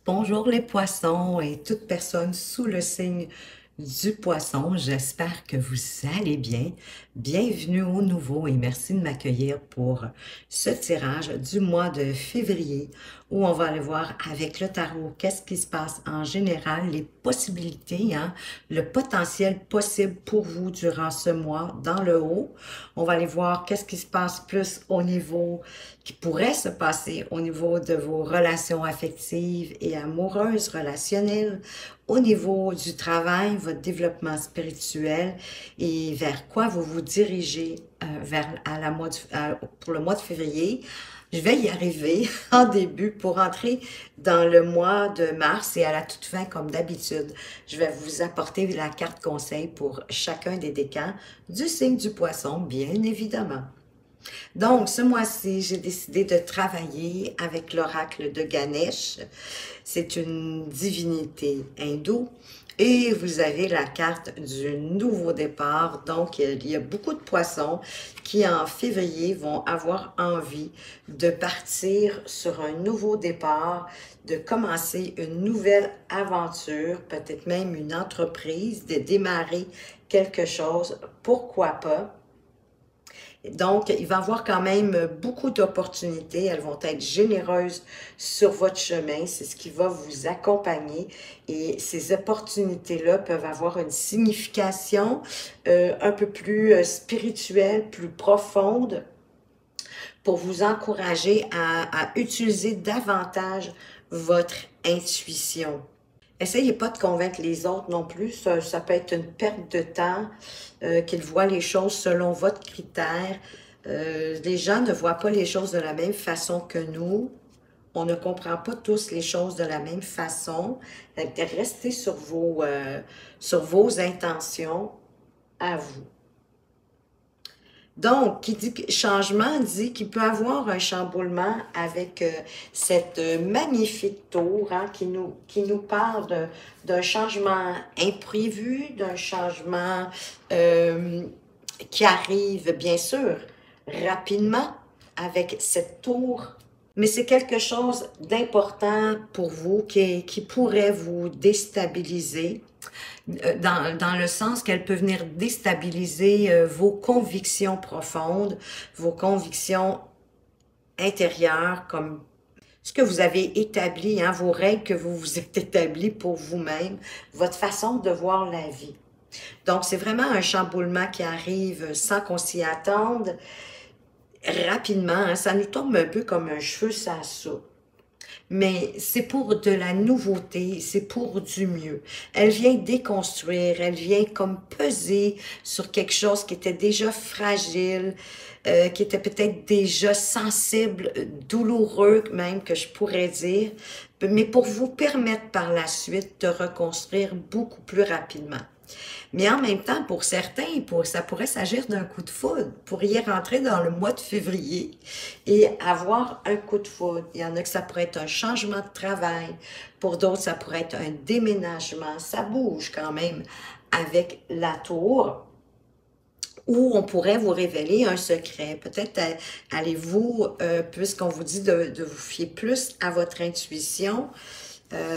Bonjour les poissons et toute personne sous le signe du poisson. J'espère que vous allez bien. Bienvenue au nouveau et merci de m'accueillir pour ce tirage du mois de février où on va aller voir avec le tarot qu'est-ce qui se passe en général, les possibilités, le potentiel possible pour vous durant ce mois dans le haut. On va aller voir qu'est-ce qui se passe plus au niveau qui pourrait se passer au niveau de vos relations affectives et amoureuses, relationnelles, au niveau du travail, votre développement spirituel et vers quoi vous vous dirigez pour le mois de février. Je vais y arriver en début pour entrer dans le mois de mars et à la toute fin, comme d'habitude, je vais vous apporter la carte conseil pour chacun des décans du signe du poisson, bien évidemment. Donc, ce mois-ci, j'ai décidé de travailler avec l'oracle de Ganesh. C'est une divinité hindoue. Et vous avez la carte du nouveau départ. Donc, il y a beaucoup de poissons qui, en février, vont avoir envie de partir sur un nouveau départ, de commencer une nouvelle aventure, peut-être même une entreprise, de démarrer quelque chose. Pourquoi pas? Donc, il va y avoir quand même beaucoup d'opportunités. Elles vont être généreuses sur votre chemin. C'est ce qui va vous accompagner. Et ces opportunités-là peuvent avoir une signification un peu plus spirituelle, plus profonde pour vous encourager à utiliser davantage votre intuition. Essayez pas de convaincre les autres non plus. Ça peut être une perte de temps, qu'ils voient les choses selon votre critère. Les gens ne voient pas les choses de la même façon que nous. On ne comprend pas tous les choses de la même façon. Restez sur vos intentions à vous. Donc, qui dit changement dit qu'il peut avoir un chamboulement avec cette magnifique tour qui nous parle d'un changement imprévu, d'un changement qui arrive bien sûr rapidement avec cette tour. Mais c'est quelque chose d'important pour vous qui pourrait vous déstabiliser dans le sens qu'elle peut venir déstabiliser vos convictions profondes, vos convictions intérieures, comme ce que vous avez établi, vos règles que vous vous êtes établis pour vous-même, votre façon de voir la vie. Donc, c'est vraiment un chamboulement qui arrive sans qu'on s'y attende, rapidement. Ça nous tombe un peu comme un cheveu sur la soupe. Mais c'est pour de la nouveauté, c'est pour du mieux. Elle vient déconstruire, elle vient comme peser sur quelque chose qui était déjà fragile, qui était peut-être déjà sensible, douloureux même, que je pourrais dire, mais pour vous permettre par la suite de reconstruire beaucoup plus rapidement. Mais en même temps, pour certains, ça pourrait s'agir d'un coup de foudre. Vous pourriez rentrer dans le mois de février et avoir un coup de foudre. Il y en a que ça pourrait être un changement de travail. Pour d'autres, ça pourrait être un déménagement. Ça bouge quand même avec la tour. Ou on pourrait vous révéler un secret. Peut-être allez-vous, puisqu'on vous dit de vous fier plus à votre intuition,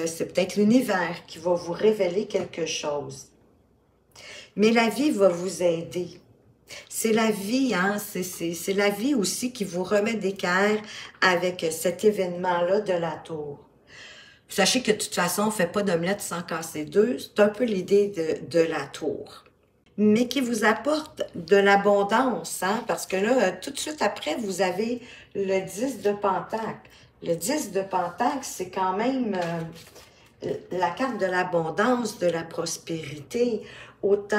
c'est peut-être l'univers qui va vous révéler quelque chose. Mais la vie va vous aider. C'est la vie, c'est la vie aussi qui vous remet d'équerre avec cet événement-là de la tour. Sachez que de toute façon, on ne fait pas d'omelette sans casser deux. C'est un peu l'idée de la tour. Mais qui vous apporte de l'abondance, parce que là, tout de suite après, vous avez le 10 de Pentacle. Le 10 de Pentacle, c'est quand même la carte de l'abondance, de la prospérité, autant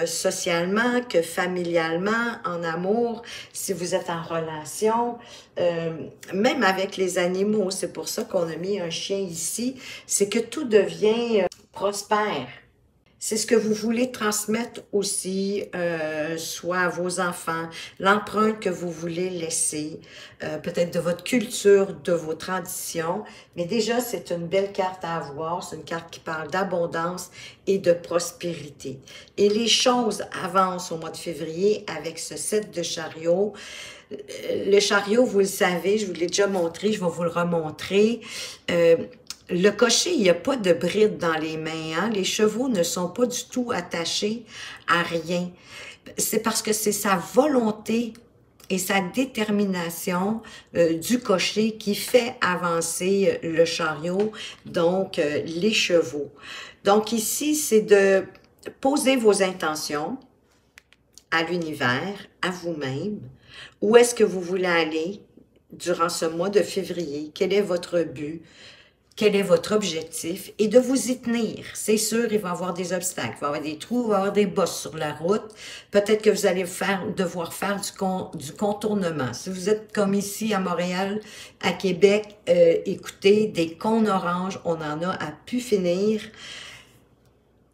socialement que familialement, en amour, si vous êtes en relation, même avec les animaux. C'est pour ça qu'on a mis un chien ici, c'est que tout devient prospère. C'est ce que vous voulez transmettre aussi, soit à vos enfants, l'empreinte que vous voulez laisser, peut-être de votre culture, de vos traditions. Mais déjà, c'est une belle carte à avoir. C'est une carte qui parle d'abondance et de prospérité. Et les choses avancent au mois de février avec ce 7 de chariot. Le chariot, vous le savez, je vous l'ai déjà montré, je vais vous le remontrer. Le cocher, il n'y a pas de bride dans les mains, hein? Les chevaux ne sont pas du tout attachés à rien. C'est parce que c'est sa volonté et sa détermination du cocher qui fait avancer le chariot, donc les chevaux. Donc ici, c'est de poser vos intentions à l'univers, à vous-même. Où est-ce que vous voulez aller durant ce mois de février? Quel est votre but? Quel est votre objectif et de vous y tenir. C'est sûr, il va y avoir des obstacles, il va y avoir des trous, il va y avoir des bosses sur la route. Peut-être que vous allez devoir faire du contournement. Si vous êtes comme ici à Montréal, à Québec, écoutez, des cônes oranges, on en a à pu finir.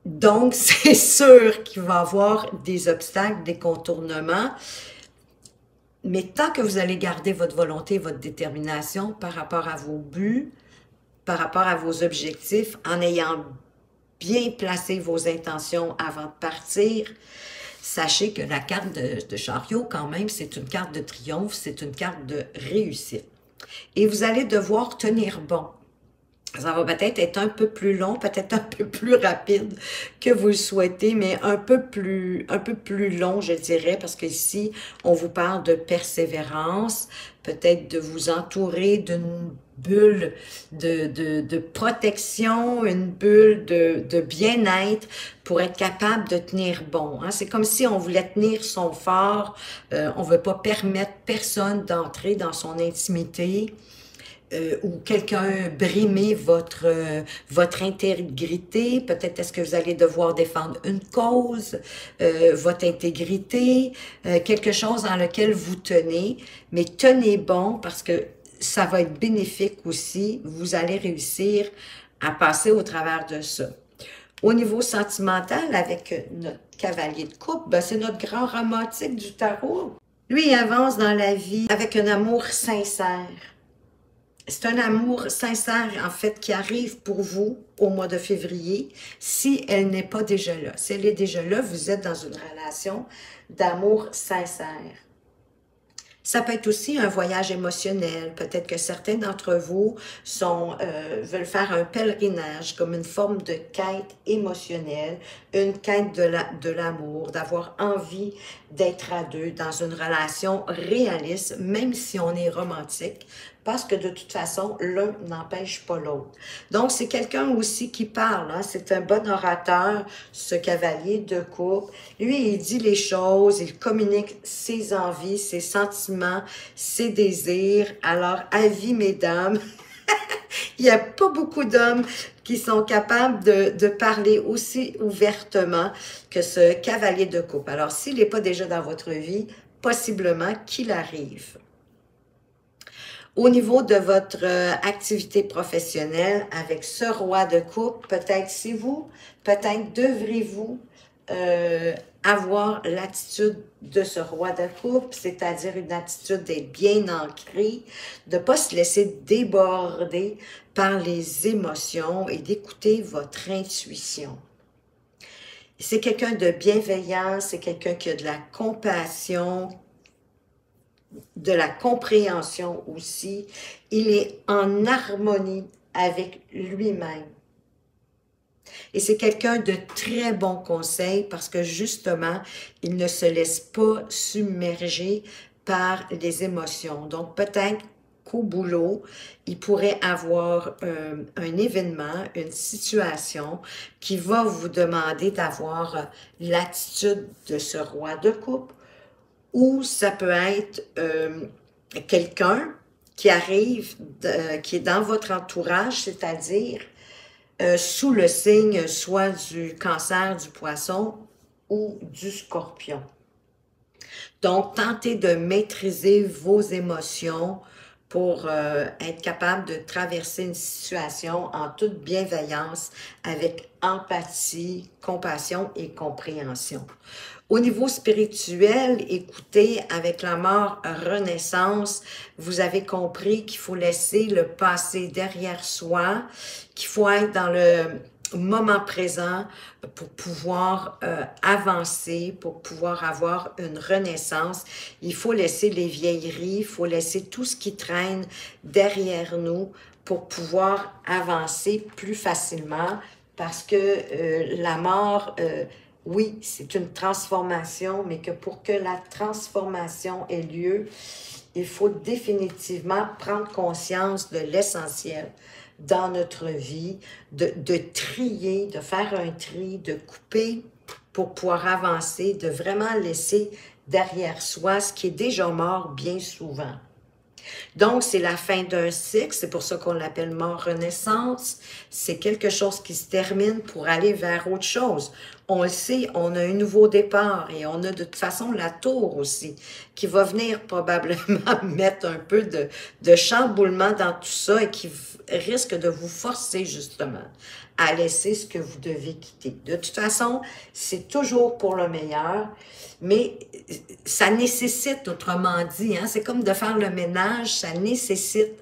Donc, c'est sûr qu'il va y avoir des obstacles, des contournements. Mais tant que vous allez garder votre volonté, votre détermination par rapport à vos buts, par rapport à vos objectifs, en ayant bien placé vos intentions avant de partir, sachez que la carte de chariot, quand même, c'est une carte de triomphe, c'est une carte de réussite. Et vous allez devoir tenir bon. Ça va peut-être être un peu plus long, peut-être un peu plus rapide que vous le souhaitez, mais un peu plus long, je dirais, parce qu'ici, on vous parle de persévérance, peut-être de vous entourer d'une bulle de protection, une bulle de bien-être pour être capable de tenir bon. Hein? C'est comme si on voulait tenir son fort, on ne veut pas permettre personne d'entrer dans son intimité, ou quelqu'un brimer votre intégrité, peut-être est-ce que vous allez devoir défendre une cause, votre intégrité, quelque chose dans lequel vous tenez, mais tenez bon parce que ça va être bénéfique aussi, vous allez réussir à passer au travers de ça. Au niveau sentimental, avec notre cavalier de coupe, ben c'est notre grand romantique du tarot. Lui, il avance dans la vie avec un amour sincère. C'est un amour sincère, en fait, qui arrive pour vous au mois de février, si elle n'est pas déjà là. Si elle est déjà là, vous êtes dans une relation d'amour sincère. Ça peut être aussi un voyage émotionnel. Peut-être que certains d'entre vous veulent faire un pèlerinage comme une forme de quête émotionnelle, une quête de l'amour, d'avoir envie d'être à deux dans une relation réaliste, même si on est romantique, parce que de toute façon, l'un n'empêche pas l'autre. Donc, c'est quelqu'un aussi qui parle, hein? C'est un bon orateur, ce cavalier de coupe. Lui, il dit les choses, il communique ses envies, ses sentiments, ses désirs. Alors, avis, mesdames, il n'y a pas beaucoup d'hommes qui sont capables de parler aussi ouvertement que ce cavalier de coupe. Alors, s'il n'est pas déjà dans votre vie, possiblement qu'il arrive. Au niveau de votre activité professionnelle, avec ce roi de coupe, peut-être c'est vous, peut-être devrez-vous avoir l'attitude de ce roi de coupe, c'est-à-dire une attitude d'être bien ancré, de ne pas se laisser déborder par les émotions et d'écouter votre intuition. C'est quelqu'un de bienveillant, c'est quelqu'un qui a de la compassion, de la compréhension aussi. Il est en harmonie avec lui-même. Et c'est quelqu'un de très bon conseil parce que justement, il ne se laisse pas submerger par les émotions. Donc peut-être qu'au boulot, il pourrait avoir un événement, une situation qui va vous demander d'avoir l'attitude de ce roi de coupe, ou ça peut être quelqu'un qui arrive, qui est dans votre entourage, c'est-à-dire sous le signe soit du cancer, du poisson ou du scorpion. Donc, tentez de maîtriser vos émotions pour être capable de traverser une situation en toute bienveillance, avec empathie, compassion et compréhension. Au niveau spirituel, écoutez, avec la mort renaissance, vous avez compris qu'il faut laisser le passé derrière soi, qu'il faut être dans le moment présent pour pouvoir avancer, pour pouvoir avoir une renaissance. Il faut laisser les vieilleries, il faut laisser tout ce qui traîne derrière nous pour pouvoir avancer plus facilement parce que la mort, oui, c'est une transformation, mais que pour que la transformation ait lieu, il faut définitivement prendre conscience de l'essentiel dans notre vie, de trier, de faire un tri, de couper pour pouvoir avancer, de vraiment laisser derrière soi ce qui est déjà mort bien souvent. Donc, c'est la fin d'un cycle, c'est pour ça qu'on l'appelle mort-renaissance. C'est quelque chose qui se termine pour aller vers autre chose. On le sait, on a un nouveau départ et on a de toute façon la tour aussi, qui va venir probablement mettre un peu de chamboulement dans tout ça et qui risque de vous forcer justement à laisser ce que vous devez quitter. De toute façon, c'est toujours pour le meilleur. Mais ça nécessite, autrement dit, hein, c'est comme de faire le ménage, ça nécessite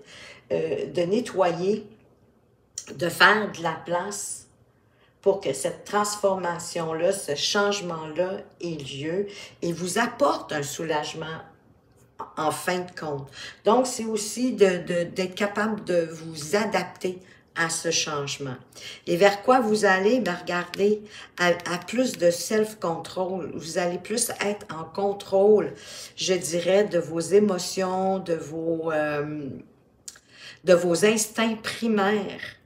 de nettoyer, de faire de la place pour que cette transformation-là, ce changement-là ait lieu et vous apporte un soulagement en fin de compte. Donc, c'est aussi d'être capable de vous adapter à ce changement. Et vers quoi vous allez? Ben, regardez, à plus de self-control. Vous allez plus être en contrôle, je dirais, de vos émotions, de vos instincts primaires.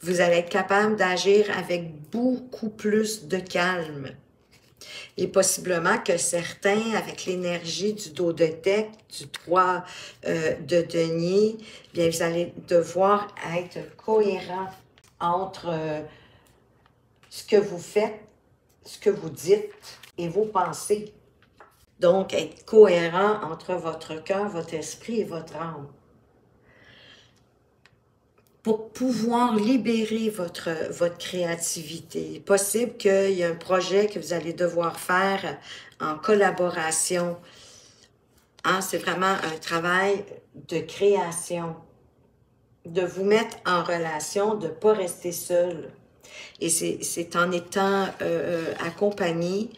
Vous allez être capable d'agir avec beaucoup plus de calme. Et possiblement que certains, avec l'énergie du dos de tête, du 3 de denier, bien, vous allez devoir être cohérent entre ce que vous faites, ce que vous dites et vos pensées. Donc, être cohérent entre votre cœur, votre esprit et votre âme. Pour pouvoir libérer votre créativité. Possible qu'il y ait un projet que vous allez devoir faire en collaboration. Hein, c'est vraiment un travail de création, de vous mettre en relation, de ne pas rester seul. Et c'est en étant accompagné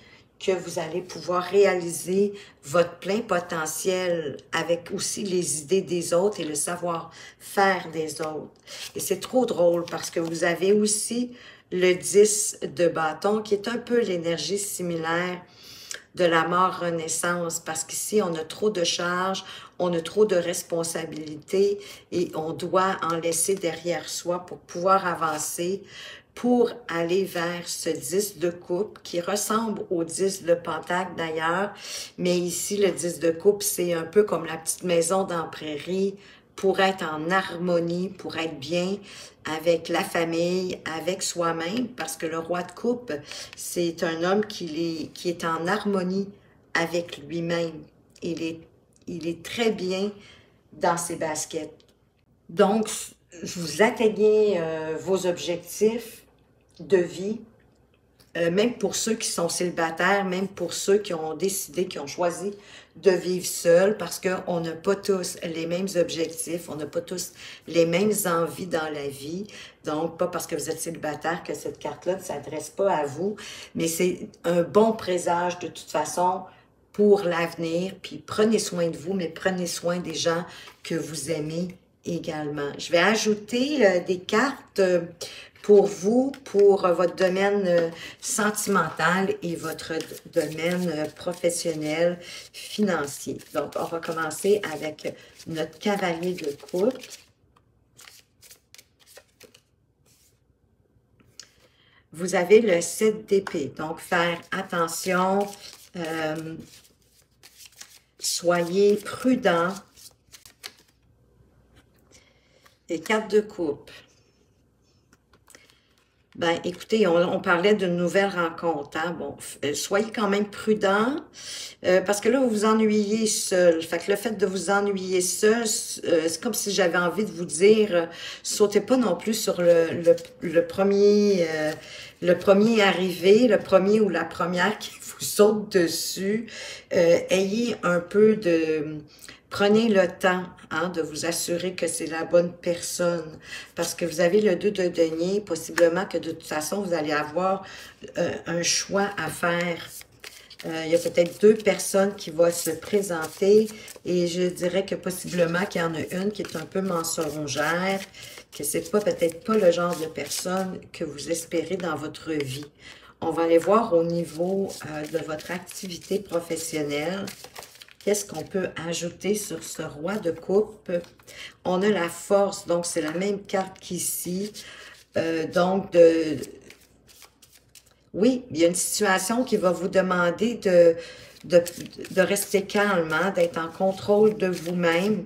que vous allez pouvoir réaliser votre plein potentiel avec aussi les idées des autres et le savoir-faire des autres. Et c'est trop drôle parce que vous avez aussi le 10 de bâton qui est un peu l'énergie similaire de la mort-renaissance parce qu'ici, on a trop de charges, on a trop de responsabilités et on doit en laisser derrière soi pour pouvoir avancer, pour aller vers ce 10 de coupe qui ressemble au 10 de pentacle d'ailleurs, mais ici le 10 de coupe c'est un peu comme la petite maison dans la prairie pour être en harmonie, pour être bien avec la famille, avec soi-même, parce que le roi de coupe c'est un homme qui est en harmonie avec lui-même. Il est très bien dans ses baskets. Donc, vous atteignez vos objectifs de vie, même pour ceux qui sont célibataires, même pour ceux qui ont décidé, qui ont choisi de vivre seuls, parce qu'on n'a pas tous les mêmes objectifs, on n'a pas tous les mêmes envies dans la vie. Donc, pas parce que vous êtes célibataire que cette carte-là ne s'adresse pas à vous, mais c'est un bon présage de toute façon pour l'avenir. Puis prenez soin de vous, mais prenez soin des gens que vous aimez également. Je vais ajouter des cartes pour vous, pour votre domaine sentimental et votre domaine professionnel, financier. Donc, on va commencer avec notre cavalier de coupe. Vous avez le 7 d'épée. Donc, faire attention, soyez prudent. Et 4 de coupe. Ben, écoutez, on parlait d'une nouvelle rencontre. Hein? Bon, soyez quand même prudent parce que là, vous vous ennuyez seul. Fait que le fait de vous ennuyer seul, c'est comme si j'avais envie de vous dire, sautez pas non plus sur le premier arrivé, le premier ou la première qui vous saute dessus. Ayez un peu de... Prenez le temps hein, de vous assurer que c'est la bonne personne parce que vous avez le 2 de denier, possiblement que de toute façon, vous allez avoir un choix à faire Il y a peut-être deux personnes qui vont se présenter et je dirais que possiblement qu'il y en a une qui est un peu mensongère, que c'est pas peut-être pas le genre de personne que vous espérez dans votre vie. On va aller voir au niveau de votre activité professionnelle. Qu'est-ce qu'on peut ajouter sur ce roi de coupe? On a la force, donc c'est la même carte qu'ici. Oui, il y a une situation qui va vous demander de rester calme, hein, d'être en contrôle de vous-même,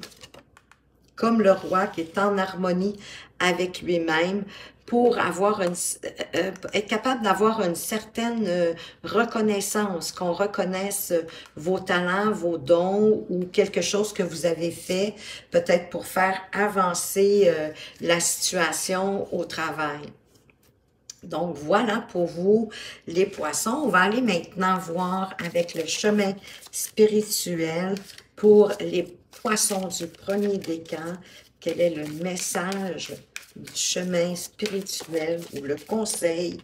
comme le roi qui est en harmonie avec lui-même pour avoir être capable d'avoir une certaine reconnaissance, qu'on reconnaisse vos talents, vos dons ou quelque chose que vous avez fait, peut-être pour faire avancer la situation au travail. Donc, voilà pour vous, les poissons. On va aller maintenant voir avec le chemin spirituel pour les poissons du premier décan. Quel est le message du chemin spirituel ou le conseil?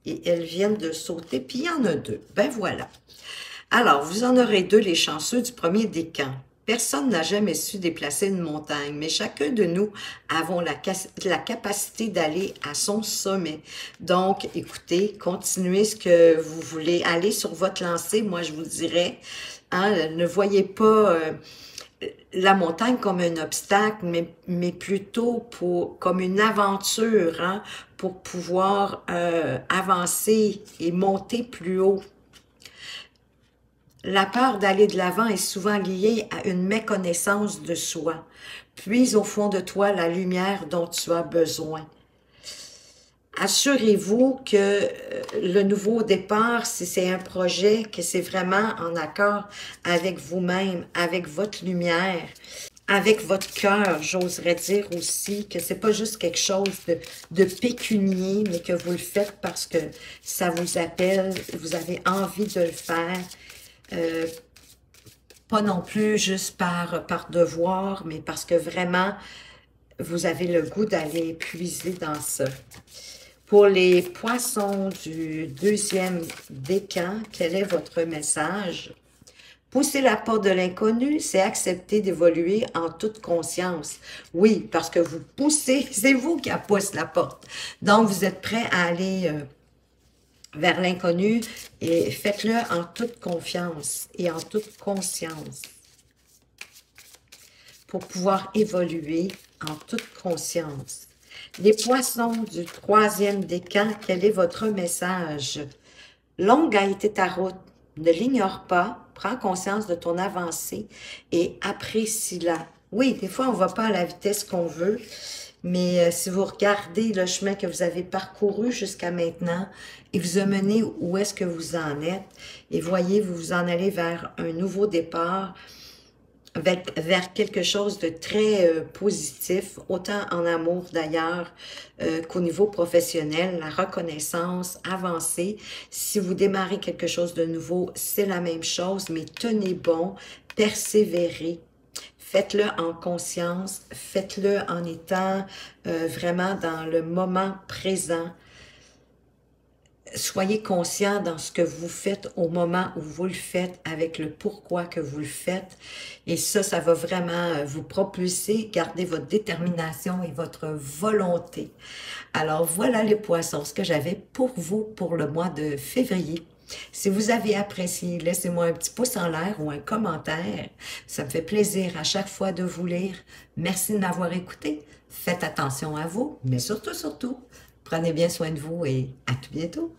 Et elles viennent de sauter, puis il y en a deux. Ben voilà. Alors, vous en aurez deux, les chanceux du premier décan. Personne n'a jamais su déplacer une montagne, mais chacun de nous avons la capacité d'aller à son sommet. Donc, écoutez, continuez ce que vous voulez. Allez sur votre lancée, moi je vous dirais. Hein, ne voyez pas la montagne comme un obstacle, mais plutôt comme une aventure, hein, pour pouvoir avancer et monter plus haut. La peur d'aller de l'avant est souvent liée à une méconnaissance de soi. Puise au fond de toi la lumière dont tu as besoin. Assurez-vous que le nouveau départ, si c'est un projet, que c'est vraiment en accord avec vous-même, avec votre lumière, avec votre cœur. J'oserais dire aussi que c'est pas juste quelque chose de pécunier, mais que vous le faites parce que ça vous appelle, vous avez envie de le faire. Pas non plus juste par devoir, mais parce que vraiment, vous avez le goût d'aller puiser dans ça. Pour les poissons du deuxième décan, quel est votre message? Pousser la porte de l'inconnu, c'est accepter d'évoluer en toute conscience. Oui, parce que vous poussez, c'est vous qui poussez la porte. Donc, vous êtes prêt à aller vers l'inconnu et faites-le en toute confiance et en toute conscience pour pouvoir évoluer en toute conscience. Les poissons du troisième décan, quel est votre message? Longue a été ta route, ne l'ignore pas, prends conscience de ton avancée et apprécie-la. Oui, des fois, on ne va pas à la vitesse qu'on veut, mais si vous regardez le chemin que vous avez parcouru jusqu'à maintenant et vous amenez où est-ce que vous en êtes, et voyez, vous vous en allez vers un nouveau départ, vers quelque chose de très positif, autant en amour d'ailleurs qu'au niveau professionnel, la reconnaissance, avancer. Si vous démarrez quelque chose de nouveau, c'est la même chose, mais tenez bon, persévérez. Faites-le en conscience, faites-le en étant vraiment dans le moment présent. Soyez conscient dans ce que vous faites au moment où vous le faites, avec le pourquoi que vous le faites. Et ça va vraiment vous propulser, garder votre détermination et votre volonté. Alors voilà les poissons, ce que j'avais pour vous pour le mois de février. Si vous avez apprécié, laissez-moi un petit pouce en l'air ou un commentaire. Ça me fait plaisir à chaque fois de vous lire. Merci de m'avoir écouté. Faites attention à vous, mais surtout, prenez bien soin de vous et à tout bientôt.